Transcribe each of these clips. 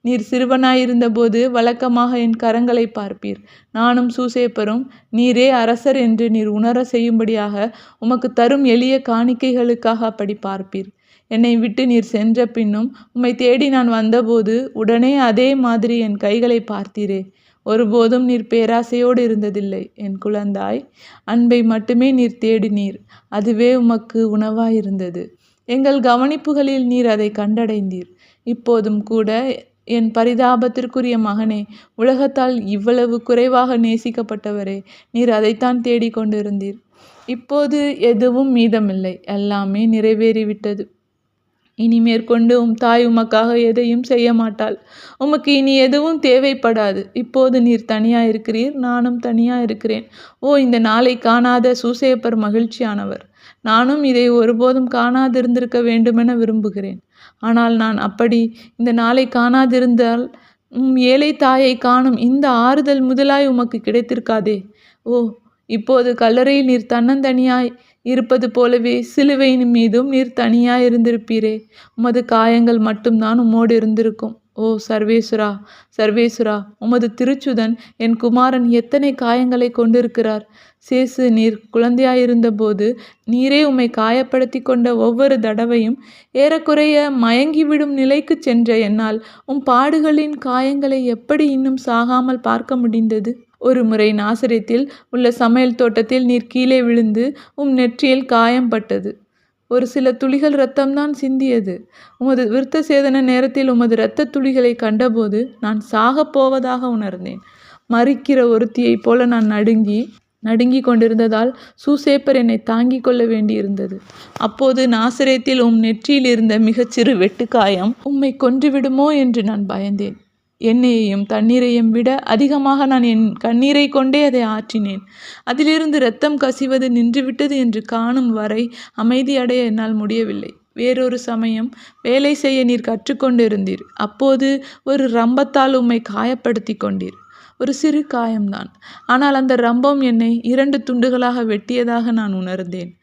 நீர் சிறுவனாயிருந்தபோது வழக்கமாக என் கரங்களை பார்ப்பீர். நானும் சூசேப்பரும் நீரே அரசர் என்று நீர் உணர செய்யும்படியாக உமக்கு தரும் எளிய காணிக்கைகளுக்காக அப்படி பார்ப்பீர். என்னை விட்டு நீர் சென்ற பின்னும் உம்மை தேடி நான் வந்தபோது உடனே அதே மாதிரி என் கைகளை பார்த்தீரே. ஒருபோதும் நீர் பேராசையோடு இருந்ததில்லை என் குழந்தாய். அன்பை மட்டுமே நீர் தேடினீர், அதுவே உமக்கு உணவாயிருந்தது. எங்கள் கவனிப்புகளில் நீர் அதை கண்டடைந்தீர். இப்போதும் கூட என் பரிதாபத்திற்குரிய மகனே, உலகத்தால் இவ்வளவு குறைவாக நேசிக்கப்பட்டவரே, நீர் அதைத்தான் தேடிக்கொண்டிருந்தீர். இப்போது எதுவும் மீதமில்லை, எல்லாமே நிறைவேறிவிட்டது. இனி மேற்கொண்டு உம் தாய் உமக்காக எதையும் செய்ய மாட்டாள். உமக்கு இனி எதுவும் தேவைப்படாது. இப்போது நீர் தனியாயிருக்கிறீர், நானும் தனியாயிருக்கிறேன். ஓ, இந்த நாளை காணாத சூசேப்பர் மகிழ்ச்சியானவர். நானும் இதை ஒருபோதும் காணாதிருந்திருக்க வேண்டுமென விரும்புகிறேன். ஆனால் நான் அப்படி இந்த நாளை காணாதிருந்தால் ஏழை தாயை காணும் இந்த ஆறுதல் முதலாய் உமக்கு கிடைத்திருக்காதே. ஓ, இப்போது கல்லறையில் நீர் தன்னந்தனியாய் இருப்பது போலவே சிலுவையின் மீதும் நீர் தனியாய் இருந்திருப்பீரே. உமது காயங்கள் மட்டும்தான் உம்மோடு இருந்திருக்கும். ஓ சர்வேசுரா, சர்வேசுரா, உமது திருச்சுதன் என் குமாரன் எத்தனை காயங்களை கொண்டிருக்கிறார். சேசு, நீர் குழந்தையாயிருந்தபோது நீரே உம்மை காயப்படுத்தி கொண்ட ஒவ்வொரு தடவையும் ஏறக்குறைய மயங்கிவிடும் நிலைக்கு சென்ற என்னால் பாடுகளின் காயங்களை எப்படி இன்னும் சாகாமல் பார்க்க முடிந்தது? ஒரு முறை நாசரேத்தில் உள்ள சமையல் தோட்டத்தில் நீர் கீழே விழுந்து நெற்றியில் காயம்பட்டது. ஒரு சில துளிகள் இரத்தம்தான் சிந்தியது. உமது விருத்த சேதன நேரத்தில் உமது இரத்த துளிகளை கண்டபோது நான் சாகப் போவதாக உணர்ந்தேன். மறிக்கிற ஒருத்தியைப் போல நான் நடுங்கி கொண்டிருந்ததால் சூசேப்பர் என்னை தாங்கிக் கொள்ள வேண்டியிருந்தது. அப்போது நாசரேத்தில் நெற்றியில் இருந்த மிகச்சிறு வெட்டுக்காயம் உம்மை கொன்றுவிடுமோ என்று நான் பயந்தேன். எண்ணெயையும் தண்ணீரையும் விட அதிகமாக நான் என் கண்ணீரை கொண்டே அதை ஆற்றினேன். அதிலிருந்து இரத்தம் கசிவது நின்றுவிட்டது என்று காணும் வரை அமைதியடைய என்னால் முடியவில்லை. வேறொரு சமயம் வேலை செய்ய நீர் கற்றுக்கொண்டிருந்தீர். அப்போது ஒரு ரம்பத்தால் உம்மை காயப்படுத்தி கொண்டீர். ஒரு சிறு காயம்தான், ஆனால் அந்த ரம்பம் என்னை 2 துண்டுகளாக வெட்டியதாக நான் உணர்ந்தேன்.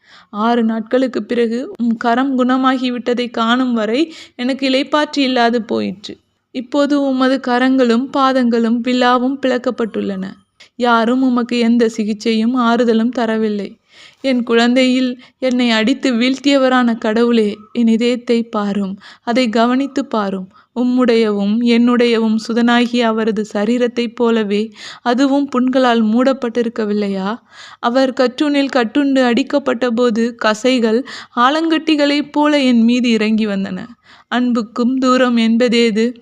6 நாட்களுக்கு பிறகு கரம் குணமாகிவிட்டதை காணும் வரை எனக்கு இளைப்பாற்றி இல்லாது போயிற்று. இப்போது உமது கரங்களும் பாதங்களும் விழாவும் பிளக்கப்பட்டுள்ளன. யாரும் உமக்கு எந்த சிகிச்சையும் ஆறுதலும் தரவில்லை. என் குழந்தையில் என்னை அடித்து வீழ்த்தியவரான கடவுளே, என் இதயத்தை பாரும், அதை கவனித்து பாரும். உம்முடையவும் என்னுடையவும் சுதனாகிய அவரது சரீரத்தைப் போலவே அதுவும் புண்களால் மூடப்பட்டிருக்கவில்லையா? அவர் கற்றூனில் கட்டுண்டு அடிக்கப்பட்ட போது கசைகள் ஆலங்கட்டிகளைப் போல என் மீது இறங்கி வந்தன. அன்புக்கும் தூரம் என்பதேது?